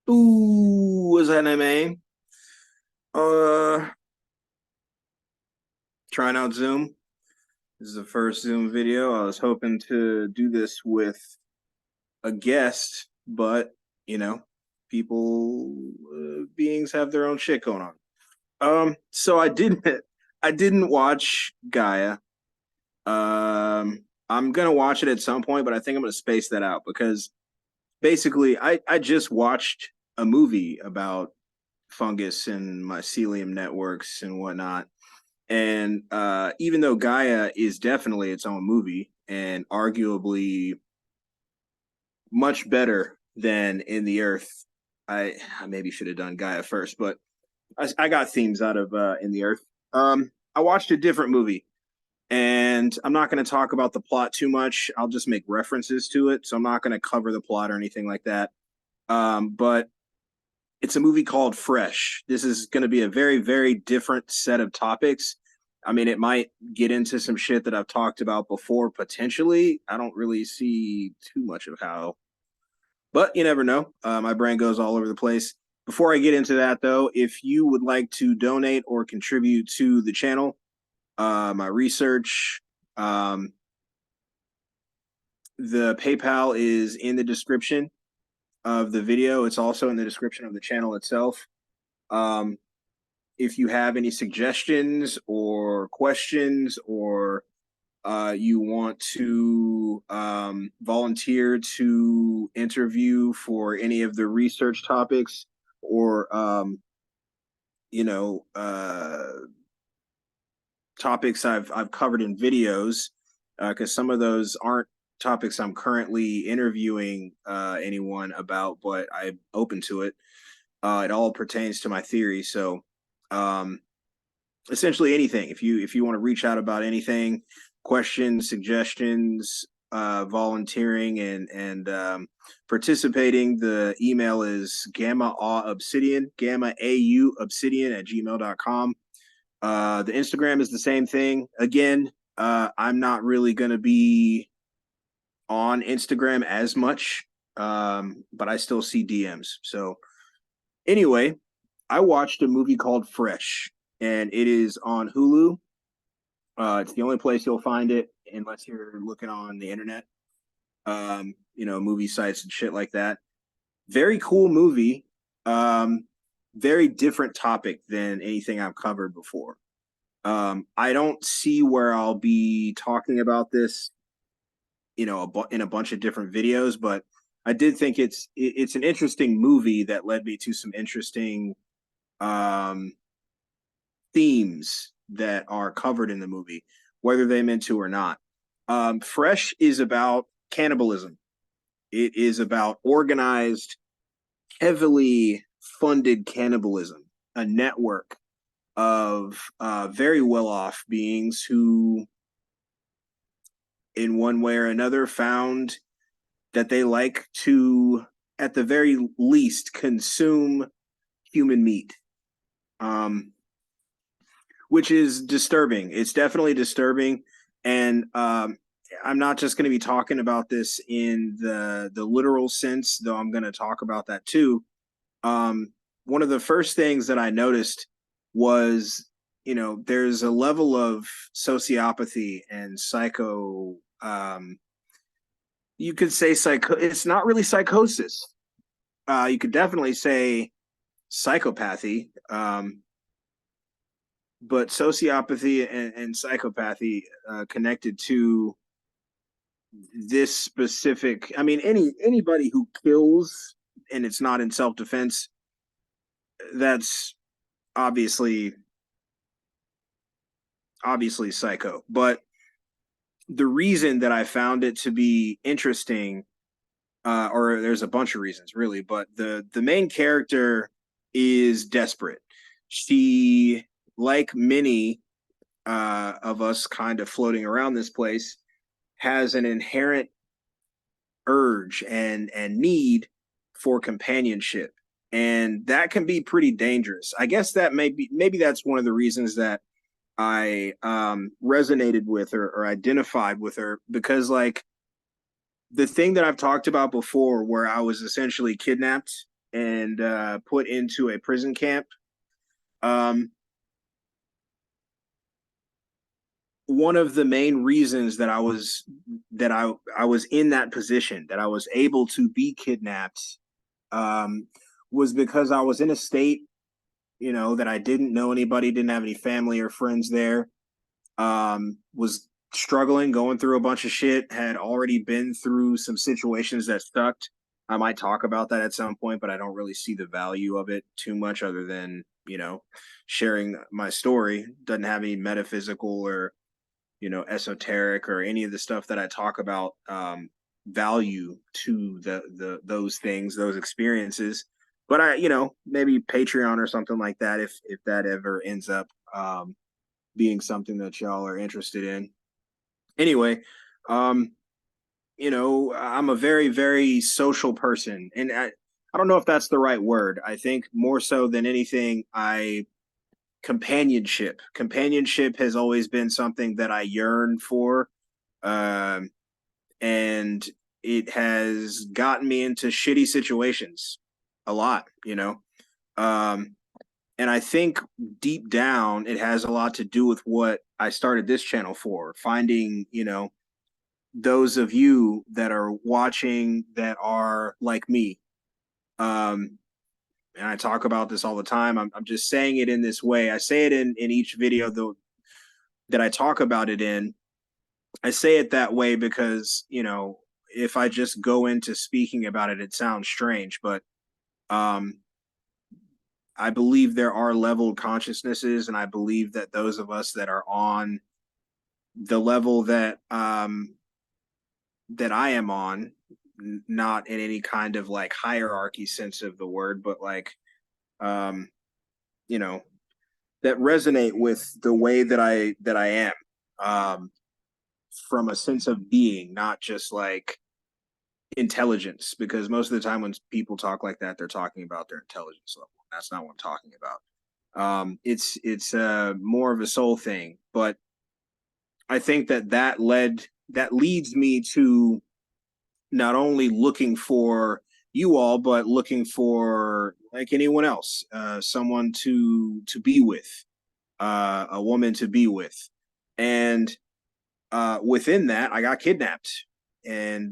Ooh, what's that name, man? Uh, trying out Zoom. This is the first Zoom video. I was hoping to do this with a guest, but you know, people, beings have their own shit going on. So I didn't watch Gaia. I'm gonna watch it at some point, but I think I'm gonna space that out because basically, I just watched a movie about fungus and mycelium networks and whatnot. And even though Gaia is definitely its own movie and arguably much better than In the Earth, I maybe should have done Gaia first, but I got themes out of In the Earth. I watched a different movie, and I'm not going to talk about the plot too much. I'll just make references to it, so I'm not going to cover the plot or anything like that. But it's a movie called Fresh. This is going to be a very, very different set of topics. I mean, it might get into some shit that I've talked about before, potentially. I don't really see too much of how, but you never know. My brain goes all over the place. Before I get into that, though, if you would like to donate or contribute to the channel, my research, um, the PayPal is in the description of the video. It's also in the description of the channel itself. Um, if you have any suggestions or questions, or you want to volunteer to interview for any of the research topics, or you know topics I've covered in videos, because some of those aren't topics I'm currently interviewing anyone about, but I'm open to it. It all pertains to my theory, so um, essentially anything. If you want to reach out about anything, questions, suggestions, volunteering, and participating, the email is gammaauobsidian, gammaauobsidian at gmail.com. The Instagram is the same thing. Again, I'm not really going to be on Instagram as much, but I still see DMs. So anyway, I watched a movie called Fresh, and it is on Hulu. It's the only place you'll find it unless you're looking on the internet, movie sites and shit like that. Very cool movie. Um, very different topic than anything I've covered before. I don't see where I'll be talking about this, in a bunch of different videos, but I did think it's an interesting movie that led me to some interesting um, themes that are covered in the movie, whether they meant to or not. Fresh is about cannibalism. It is about organized, heavily funded cannibalism, a network of very well off beings who, in one way or another, found that they like to, at the very least, consume human meat. Um, which is disturbing. It's definitely disturbing, and I'm not just going to be talking about this in the literal sense, though I'm going to talk about that too. One of the first things that I noticed was, there's a level of sociopathy and psycho. You could say psycho. It's not really psychosis. You could definitely say psychopathy. But sociopathy and psychopathy, connected to this specific, I mean, anybody who kills and it's not in self-defense, that's obviously obviously psycho. But the reason that I found it to be interesting, or there's a bunch of reasons really, but the main character is desperate. She, like many of us kind of floating around this place, has an inherent urge and need for companionship, and that can be pretty dangerous. I guess that maybe that's one of the reasons that I resonated with her or identified with her, because like the thing that I've talked about before, where I was essentially kidnapped and put into a prison camp. Um, one of the main reasons that I was in that position, that I was able to be kidnapped, um, was because I was in a state, that I didn't know anybody, didn't have any family or friends there, was struggling, going through a bunch of shit, had already been through some situations that sucked. I might talk about that at some point, but I don't really see the value of it too much other than, sharing my story. Doesn't have any metaphysical or, esoteric or any of the stuff that I talk about value to the those things, those experiences. But maybe Patreon or something like that, if that ever ends up being something that y'all are interested in. Anyway, um, I'm a very, very social person, and I don't know if that's the right word. I think more so than anything, companionship has always been something that I yearn for, um, and it has gotten me into shitty situations a lot. Um, and I think deep down, it has a lot to do with what I started this channel for, finding, those of you that are watching that are like me. Um, and I talk about this all the time. I'm just saying it in this way. I say it in each video though that I talk about it in. I say it that way because, if I just go into speaking about it, it sounds strange, but um, I believe there are leveled consciousnesses, and I believe that those of us that are on the level that I am on, not in any kind of like hierarchy sense of the word, but like um, you know, that resonate with the way that I am, um, from a sense of being, not just like intelligence. Because most of the time when people talk like that, they're talking about their intelligence level. That's not what I'm talking about. It's more of a soul thing, but I think that leads me to not only looking for you all, but looking for like anyone else, someone to be with, a woman to be with, and within that, I got kidnapped and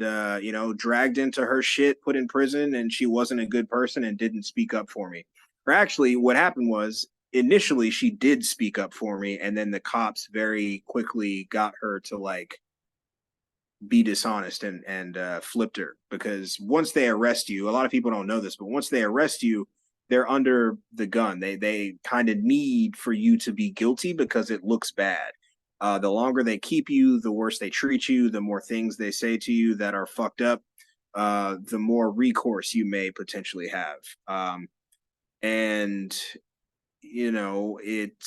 dragged into her shit, put in prison, and she wasn't a good person and didn't speak up for me. Or actually, what happened was initially she did speak up for me, and then the cops very quickly got her to like be dishonest and flipped her, because once they arrest you, a lot of people don't know this, but once they arrest you, they're under the gun. They kind of need for you to be guilty because it looks bad. The longer they keep you, the worse they treat you, the more things they say to you that are fucked up, the more recourse you may potentially have. And it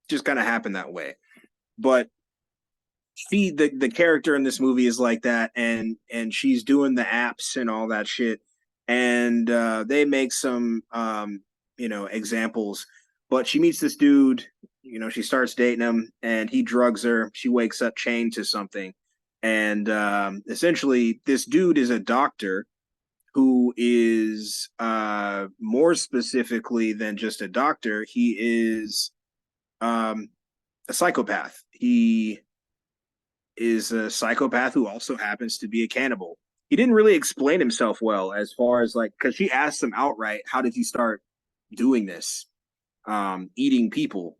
just kind of happened that way. But the character in this movie is like that, and she's doing the apps and all that shit, and they make some examples, but she meets this dude, she starts dating him, and he drugs her. She wakes up chained to something, and essentially this dude is a doctor who is, more specifically than just a doctor, he is um, a psychopath. He is a psychopath who also happens to be a cannibal. He didn't really explain himself well, as far as like, because she asked him outright, how did you start doing this, eating people?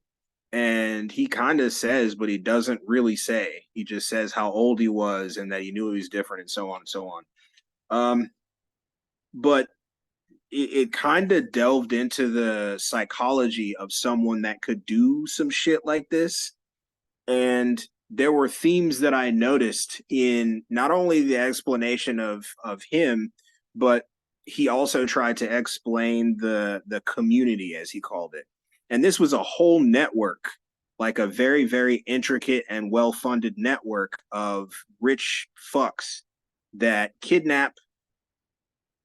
And he kind of says, but he doesn't really say. He just says how old he was and that he knew he was different, and so on and so on. Um, but it kind of delved into the psychology of someone that could do some shit like this. And there were themes that I noticed in not only the explanation of him, but he also tried to explain the community, as he called it. And this was a whole network, like a very, very intricate and well funded network of rich fucks that kidnap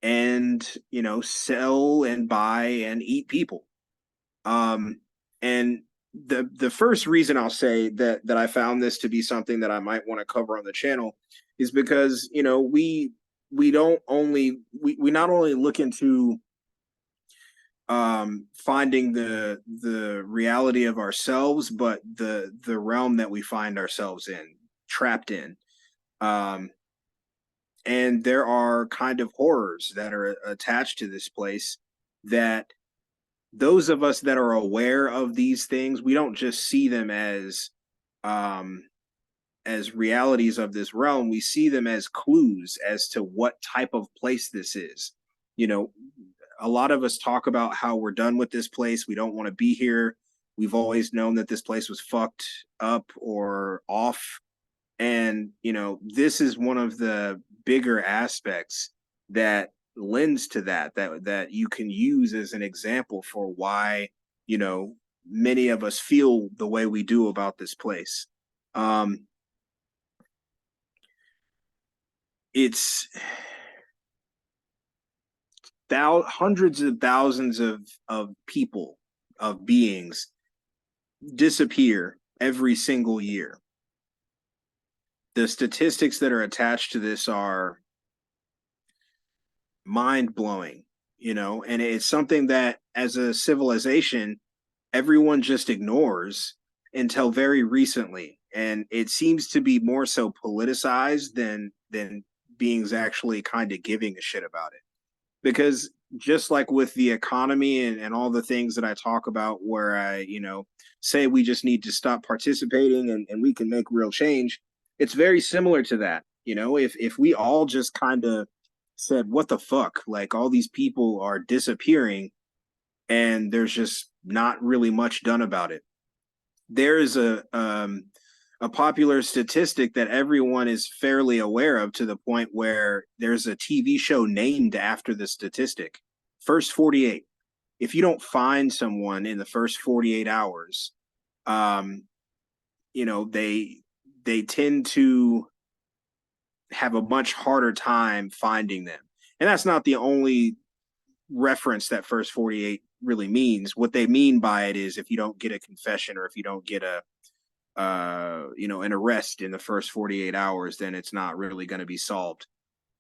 and sell and buy and eat people. And the first reason I'll say that I found this to be something that I might want to cover on the channel is because we we don't only we not only look into finding the reality of ourselves, but the realm that we find ourselves in, trapped in. um and there are kind of horrors that are attached to this place, that those of us that are aware of these things, we don't just see them um as realities of this realm. We see them as clues as to what type of place this is. You know, a lot of us talk about how we're done with this place. We don't want to be here. We've always known that this place was fucked up or off. And, this is one of the bigger aspects that lends to that you can use as an example for why, many of us feel the way we do about this place. Um, it's hundreds of thousands of people, of beings, disappear every single year. The statistics that are attached to this are mind blowing, and it's something that as a civilization, everyone just ignores until very recently. And it seems to be more so politicized than beings actually kind of giving a shit about it. Because just like with the economy and all the things that I talk about, where I, say we just need to stop participating and we can make real change, it's very similar to that. If we all just kind of said, what the fuck? Like, all these people are disappearing and there's just not really much done about it. There's a popular statistic that everyone is fairly aware of, to the point where there's a TV show named after the statistic. First 48. If you don't find someone in the first 48 hours, um, they tend to have a much harder time finding them. And that's not the only reference that first 48 really means. What they mean by it is, if you don't get a confession, or if you don't get an arrest in the first 48 hours, then it's not really going to be solved.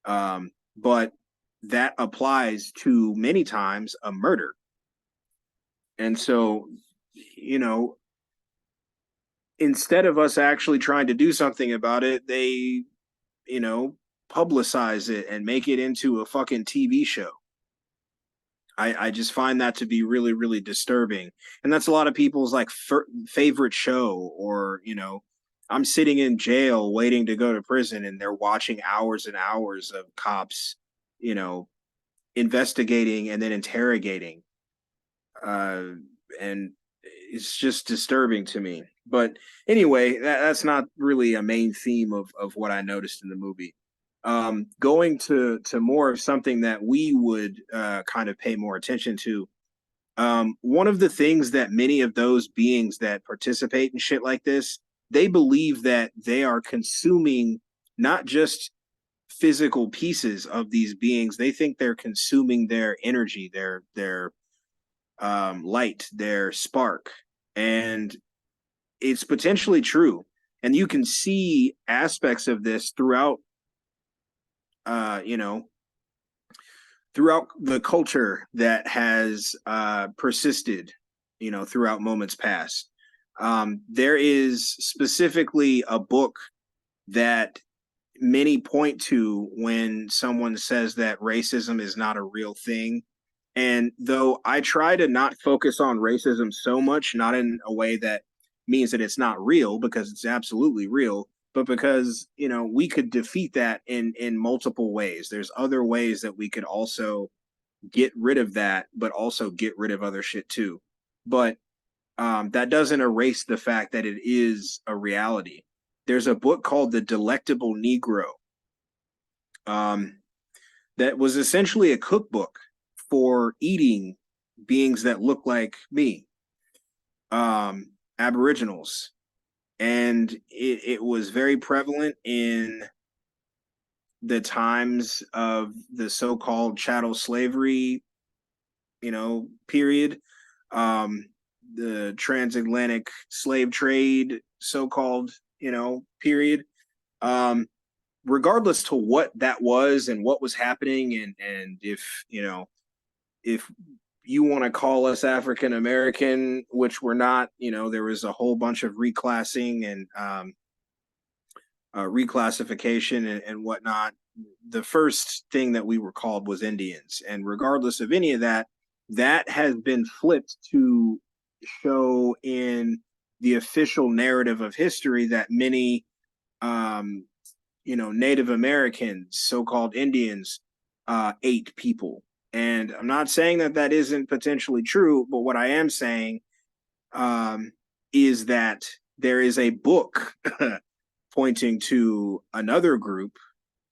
But that applies to, many times, a murder. And so, you know, instead of us actually trying to do something about it, they, you know, publicize it and make it into a fucking TV show. I just find that to be really, really disturbing. And that's a lot of people's like favorite show. Or, I'm sitting in jail waiting to go to prison, and they're watching hours and hours of cops, you know, investigating and then interrogating. Uh, and it's just disturbing to me. But anyway, that's not really a main theme of what I noticed in the movie. Going to more of something that we would kind of pay more attention to. One of the things that many of those beings that participate in shit like this, they believe that they are consuming not just physical pieces of these beings. They think they're consuming their energy, their light, their spark. And it's potentially true. And you can see aspects of this throughout, uh, you know, throughout the culture that has persisted, throughout moments past. There is specifically a book that many point to when someone says that racism is not a real thing. And though I try to not focus on racism so much, not in a way that means that it's not real, because it's absolutely real, but because, we could defeat that in multiple ways. There's other ways that we could also get rid of that, but also get rid of other shit too. But that doesn't erase the fact that it is a reality. There's a book called The Delectable Negro, um, that was essentially a cookbook for eating beings that look like me, Aboriginals. And it was very prevalent in the times of the so-called chattel slavery, period, um, the transatlantic slave trade, so-called, period. Um, regardless to what that was and what was happening, and if you want to call us African American, which we're not, there was a whole bunch of reclassing and reclassification and whatnot. The first thing that we were called was Indians, and regardless of any of that, that has been flipped to show in the official narrative of history that many um, Native Americans, so-called Indians, ate people. And I'm not saying that that isn't potentially true, but what I am saying is that there is a book pointing to another group,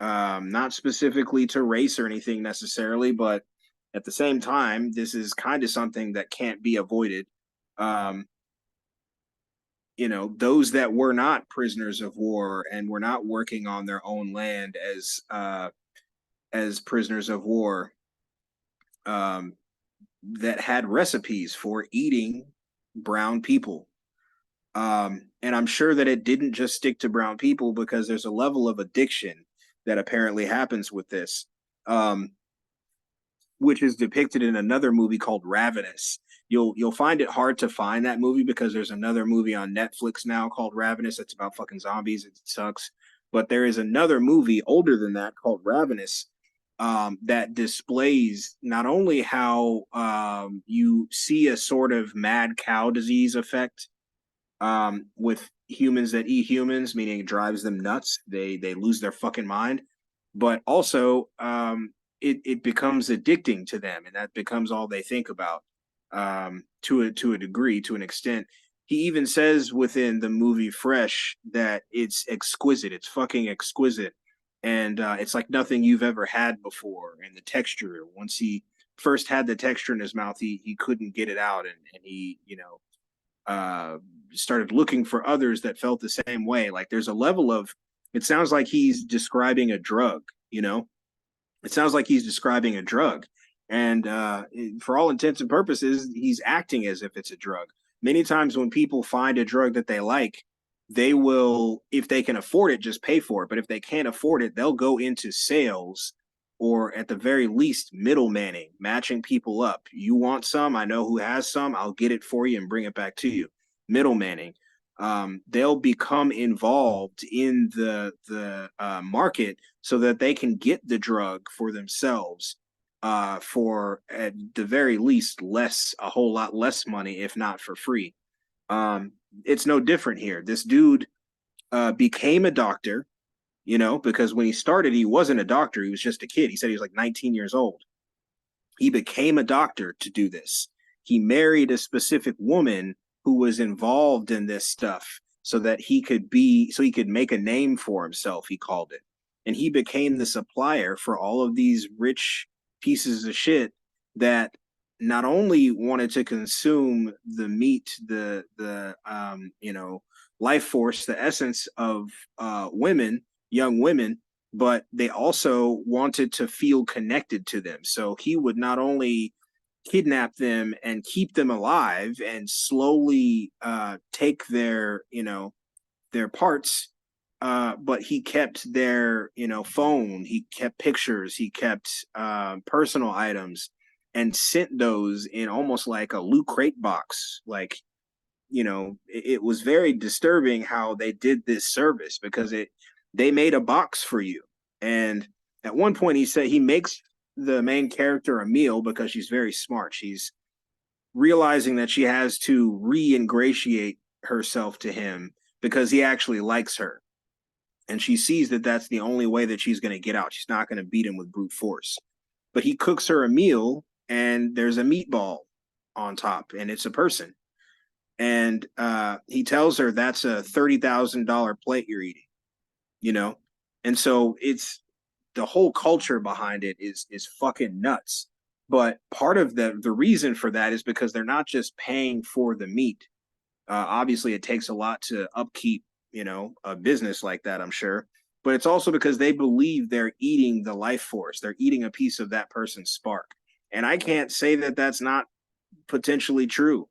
not specifically to race or anything necessarily, but at the same time, this is kind of something that can't be avoided. Um, those that were not prisoners of war and were not working on their own land as prisoners of war, um, that had recipes for eating brown people. And I'm sure that it didn't just stick to brown people, because there's a level of addiction that apparently happens with this, which is depicted in another movie called Ravenous. You'll find it hard to find that movie because there's another movie on Netflix now called Ravenous that's about fucking zombies. It sucks. But there is another movie older than that called Ravenous, that displays not only how you see a sort of mad cow disease effect with humans that eat humans, meaning it drives them nuts. They lose their fucking mind, but also it becomes addicting to them, and that becomes all they think about, to a degree, to an extent. He even says within the movie Fresh that it's exquisite. It's fucking exquisite, and it's like nothing you've ever had before. And the texture, once he first had the texture in his mouth, he couldn't get it out, and he started looking for others that felt the same way. Like there's a level of, it sounds like he's describing a drug, it sounds like he's describing a drug. And for all intents and purposes, he's acting as if it's a drug. Many times when people find a drug that they like, they will, if they can afford it, just pay for it. But if they can't afford it, they'll go into sales, or at the very least, middlemanning, matching people up. You want some? I know who has some. I'll get it for you and bring it back to you. Middlemanning. They'll become involved in the market so that they can get the drug for themselves, for at the very least a whole lot less money, if not for free. It's no different here. This dude became a doctor, because when he started, he wasn't a doctor. He was just a kid. He said he was like 19 years old. He became a doctor to do this. He married a specific woman who was involved in this stuff so that he could make a name for himself, he called it. And he became the supplier for all of these rich pieces of shit that not only wanted to consume the meat, the life force, the essence of young women, but they also wanted to feel connected to them. So he would not only kidnap them and keep them alive and slowly take their parts, but he kept their phone, he kept pictures, he kept personal items, and sent those in almost like a loot crate box. Like, it was very disturbing how they did this service, because they made a box for you. And at one point he said he makes the main character a meal because she's very smart. She's realizing that she has to re-ingratiate herself to him because he actually likes her. And she sees that that's the only way that she's going to get out. She's not going to beat him with brute force. But he cooks her a meal, and there's a meatball on top, and it's a person. And he tells her that's a $30,000 plate you're eating, And so it's the whole culture behind it is fucking nuts. But part of the reason for that is because they're not just paying for the meat. Obviously, it takes a lot to upkeep, a business like that, I'm sure. But it's also because they believe they're eating the life force. They're eating a piece of that person's spark. And I can't say that that's not potentially true.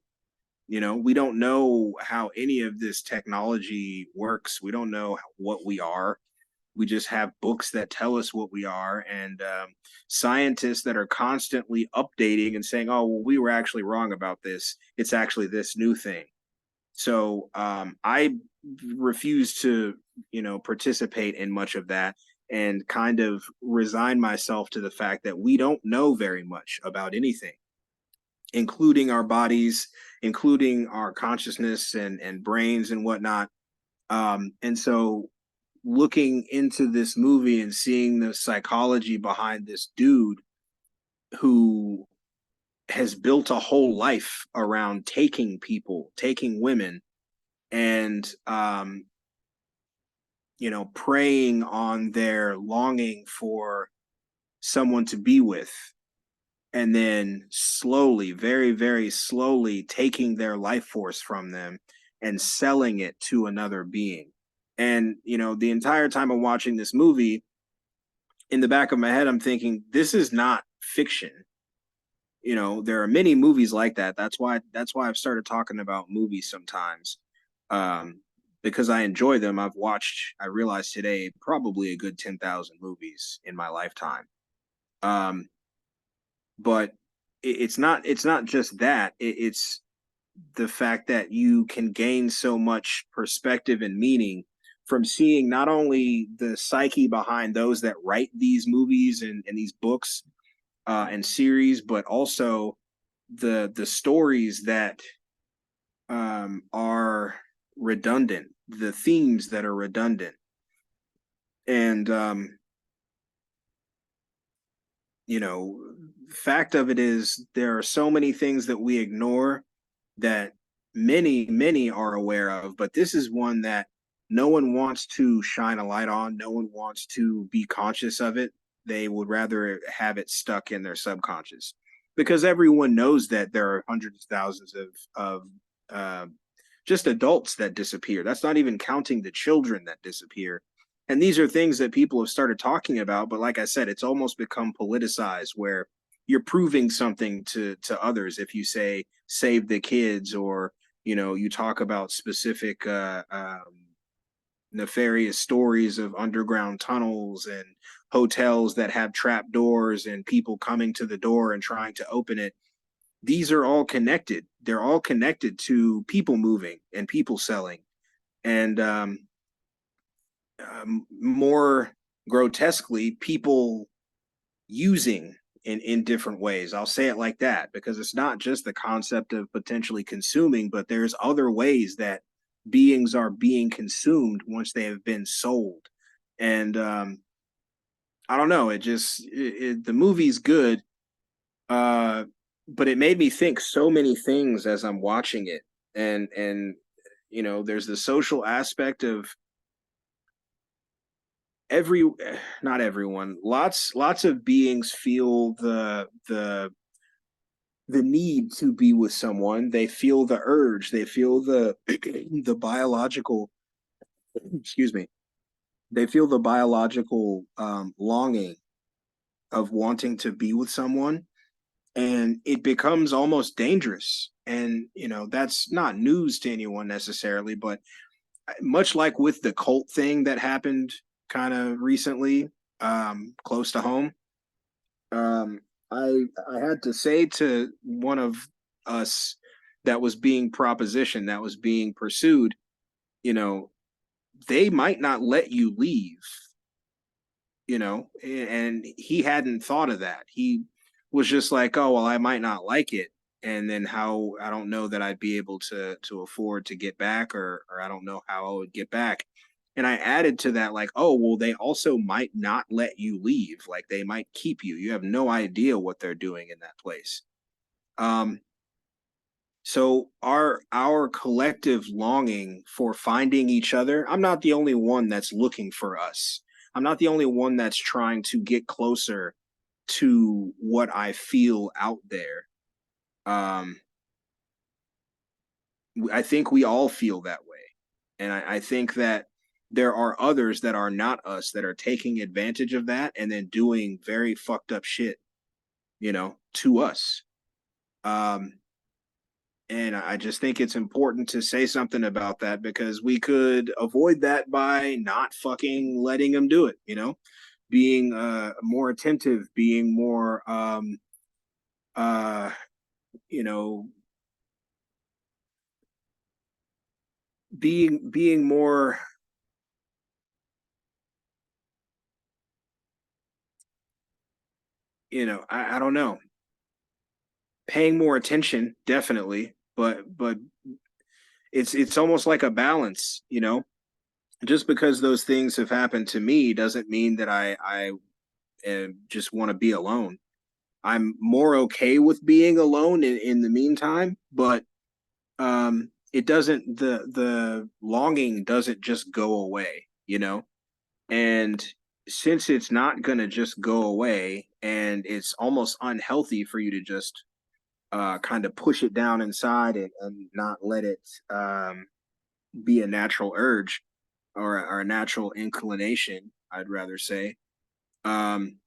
We don't know how any of this technology works. We don't know what we are. We just have books that tell us what we are, and scientists that are constantly updating and saying, "Oh, well, we were actually wrong about this. It's actually this new thing." So I refuse to, participate in much of that, and kind of resign myself to the fact that we don't know very much about anything, including our bodies, including our consciousness and brains and whatnot. And so looking into this movie and seeing the psychology behind this dude who has built a whole life around taking people, taking women, and preying on their longing for someone to be with, and then slowly, very, very slowly taking their life force from them and selling it to another being. And, the entire time I'm watching this movie, in the back of my head, I'm thinking, this is not fiction. There are many movies like that. That's why I've started talking about movies sometimes. Because I enjoy them. I realized today, probably a good 10,000 movies in my lifetime. But it's not just that. It's the fact that you can gain so much perspective and meaning from seeing not only the psyche behind those that write these movies and these books and series, but also the stories that are redundant, the themes that are redundant. And fact of it is, there are so many things that we ignore that many are aware of, but this is one that no one wants to shine a light on. No one wants to be conscious of it. They would rather have it stuck in their subconscious, because everyone knows that there are hundreds of thousands of uh, just adults that disappear. That's not even counting the children that disappear. And these are things that people have started talking about, but like I said, it's almost become politicized, where you're proving something to others if you say save the kids, or you talk about specific nefarious stories of underground tunnels and hotels that have trap doors and people coming to the door and trying to open it. These are all connected. They're all connected to people moving and people selling, and more grotesquely, people using in different ways. I'll say it like that, because it's not just the concept of potentially consuming, but there's other ways that beings are being consumed once they have been sold. And I don't know, the movie's good, uh, but it made me think so many things as I'm watching it. And there's the social aspect of every not everyone, lots of beings feel the need to be with someone. They feel the urge, they feel the the biological, excuse me, they feel the biological longing of wanting to be with someone, and it becomes almost dangerous. And that's not news to anyone necessarily, but much like with the cult thing that happened kind of recently, close to home, um, I had to say to one of us that was being propositioned, that was being pursued, you know, they might not let you leave, and he hadn't thought of that. He was just like, oh, well, I might not like it. And then how, I don't know that I'd be able to afford to get back, or I don't know how I would get back. And I added to that, like, oh, well, they also might not let you leave. Like, they might keep you. You have no idea what they're doing in that place. Um, so our collective longing for finding each other, I'm not the only one that's looking for us. I'm not the only one that's trying to get closer to what I feel out there. Um, I think we all feel that way. And I think that there are others that are not us that are taking advantage of that and then doing very fucked up shit, to us. Um, And I just think it's important to say something about that because we could avoid that by not fucking letting them do it, you know, being more attentive, being more, uh, you know, being more, I don't know, paying more attention, definitely, but it's almost like a balance, you know. Just because those things have happened to me doesn't mean that I just want to be alone. I'm more okay with being alone in the meantime, but it doesn't the longing doesn't just go away, you know? And since it's not gonna just go away and it's almost unhealthy for you to just kind of push it down inside and not let it be a natural urge or a natural inclination, I'd rather say. Um,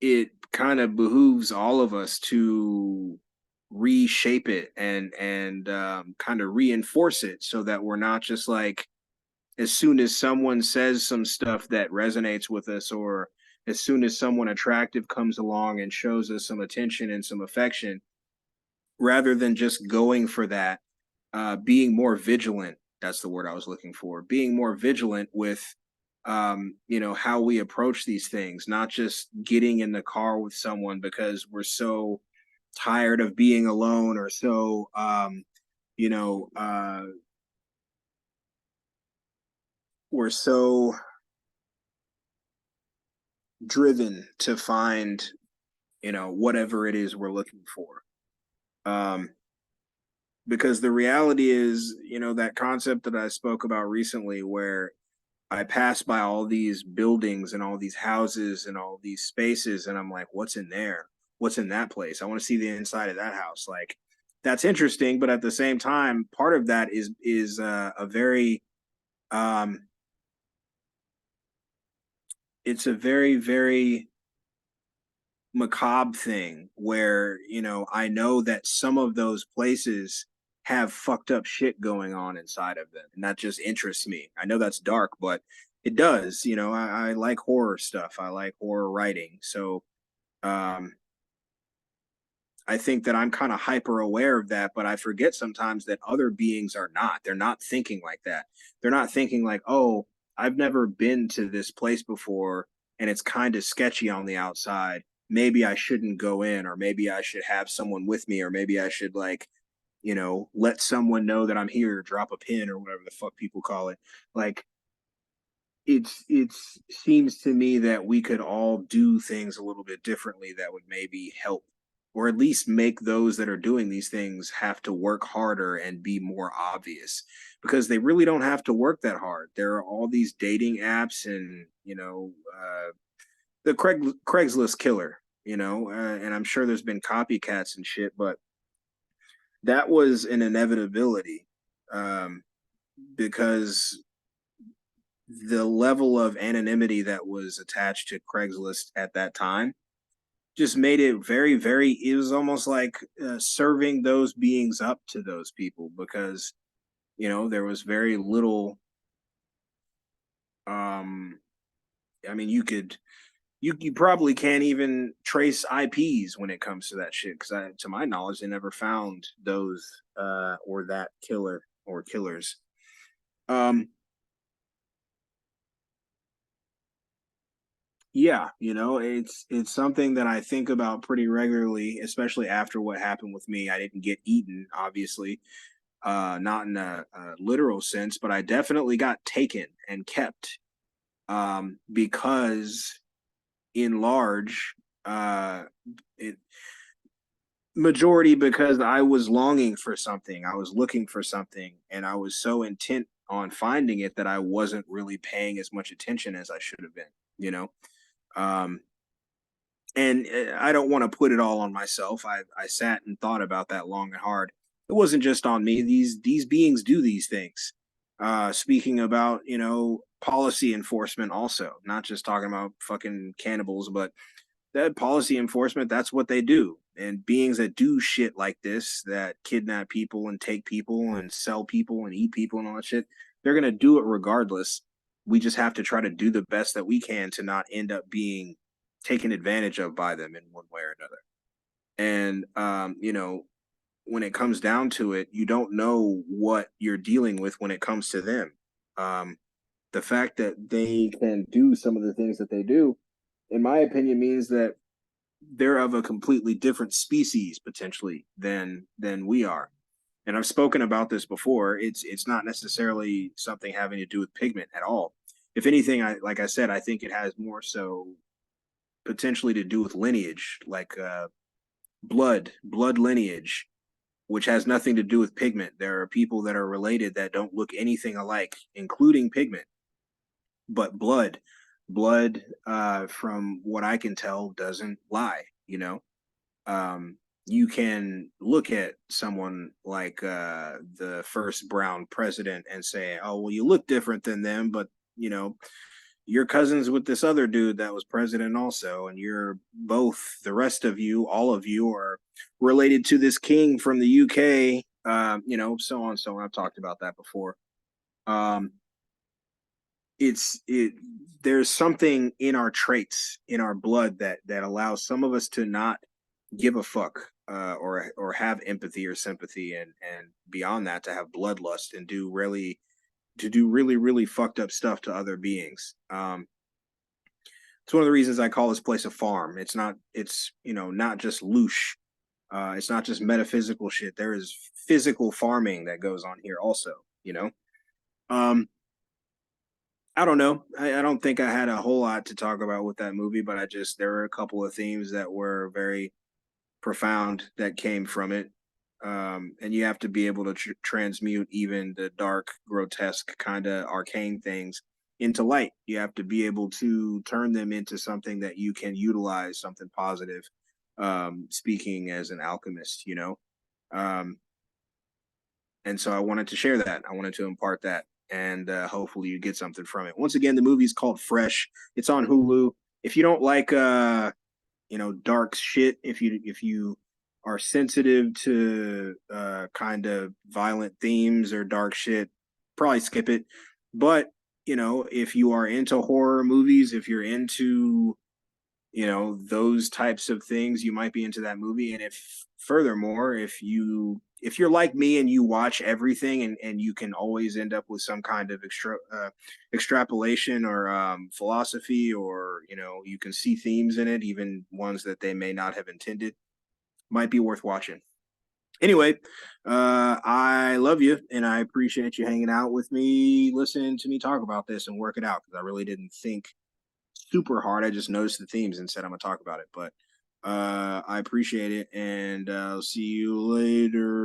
it kind of behooves all of us to reshape it and kind of reinforce it so that we're not just like as soon as someone says some stuff that resonates with us or as soon as someone attractive comes along and shows us some attention and some affection rather than just going for that, being more vigilant. That's the word I was looking for. Being more vigilant with, how we approach these things, not just getting in the car with someone because we're so tired of being alone or so, you know, uh, we're so driven to find, whatever it is we're looking for. Um, because the reality is, that concept that I spoke about recently, where I pass by all these buildings and all these houses and all these spaces, and I'm like, what's in there? What's in that place? I want to see the inside of that house. Like, that's interesting, but at the same time, part of that is a very um, it's a very macabre thing where I know that some of those places have fucked up shit going on inside of them, and that just interests me. I know that's dark, but it does. I like horror stuff. I like horror writing, so um, I think that I'm kind of hyper aware of that, but I forget sometimes that other beings are not. They're not thinking like that. They're not thinking like, oh, I've never been to this place before and it's kind of sketchy on the outside. Maybe I shouldn't go in, or maybe I should have someone with me, or maybe I should like, let someone know that I'm here, drop a pin or whatever the fuck people call it. Like it's seems to me that we could all do things a little bit differently that would maybe help or at least make those that are doing these things have to work harder and be more obvious because they really don't have to work that hard. There are all these dating apps and the Craigslist killer, and I'm sure there's been copycats and shit, but that was an inevitability um, because the level of anonymity that was attached to Craigslist at that time just made it very, very, it was almost like serving those beings up to those people because, there was very little, um, I mean, you probably can't even trace IPs when it comes to that shit because to my knowledge, they never found those or that killer or killers. Um, Yeah, it's something that I think about pretty regularly, especially after what happened with me. I didn't get eaten, obviously, not in a literal sense, but I definitely got taken and kept because, in large, it majority because I was longing for something, I was looking for something, and I was so intent on finding it that I wasn't really paying as much attention as I should have been. You know. Um, and I don't want to put it all on myself. I sat and thought about that long and hard. It wasn't just on me. These beings do these things. Speaking about policy enforcement, also not just talking about fucking cannibals, but that policy enforcement. That's what they do. and beings that do shit like this, that kidnap people and take people and sell people and eat people and all that shit, they're gonna do it regardless. We just have to try to do the best that we can to not end up being taken advantage of by them in one way or another. And you know, when it comes down to it, you don't know what you're dealing with when it comes to them. Um, the fact that they can do some of the things that they do, in my opinion, means that they're of a completely different species potentially than we are. And I've spoken about this before. It's not necessarily something having to do with pigment at all. If anything, I like I said, I think it has more so potentially to do with lineage, like blood lineage, which has nothing to do with pigment. There are people that are related that don't look anything alike, including pigment, but blood, from what I can tell, doesn't lie. You know, you can look at someone like the first brown president and say, "Oh, well, you look different than them," but you know, you're cousins with this other dude that was president also, and you're both, the rest of you, all of you, are related to this king from the UK. You know, so on, so on. I've talked about that before. Um, it there's something in our traits, in our blood, that allows some of us to not give a fuck, or have empathy or sympathy, and beyond that, to have bloodlust and do really really fucked up stuff to other beings. It's one of the reasons I call this place a farm. It's you know, not just loosh. It's not just metaphysical shit. There is physical farming that goes on here also, you know. um I don't know. I don't think I had a whole lot to talk about with that movie, but there were a couple of themes that were very profound that came from it. And you have to be able to transmute even the dark, grotesque, kind of arcane things into light. You have to be able to turn them into something that you can utilize, something positive. Speaking as an alchemist, you know. Um, and so I wanted to share that. I wanted to impart that, and hopefully you get something from it. Once again, the movie's called Fresh. It's on Hulu. If you don't like you know, dark shit, if you are sensitive to kind of violent themes or dark shit, probably skip it. But you know, if you are into horror movies, if you're into, you know, those types of things, you might be into that movie. And if furthermore, if you're like me and you watch everything, and you can always end up with some kind of extrapolation or philosophy, or you know, you can see themes in it, even ones that they may not have intended, might be worth watching. Anyway, I love you, and I appreciate you hanging out with me, listening to me talk about this and work it out, because I really didn't think super hard. I just noticed the themes and said I'm gonna talk about it. But I appreciate it, and I'll see you later.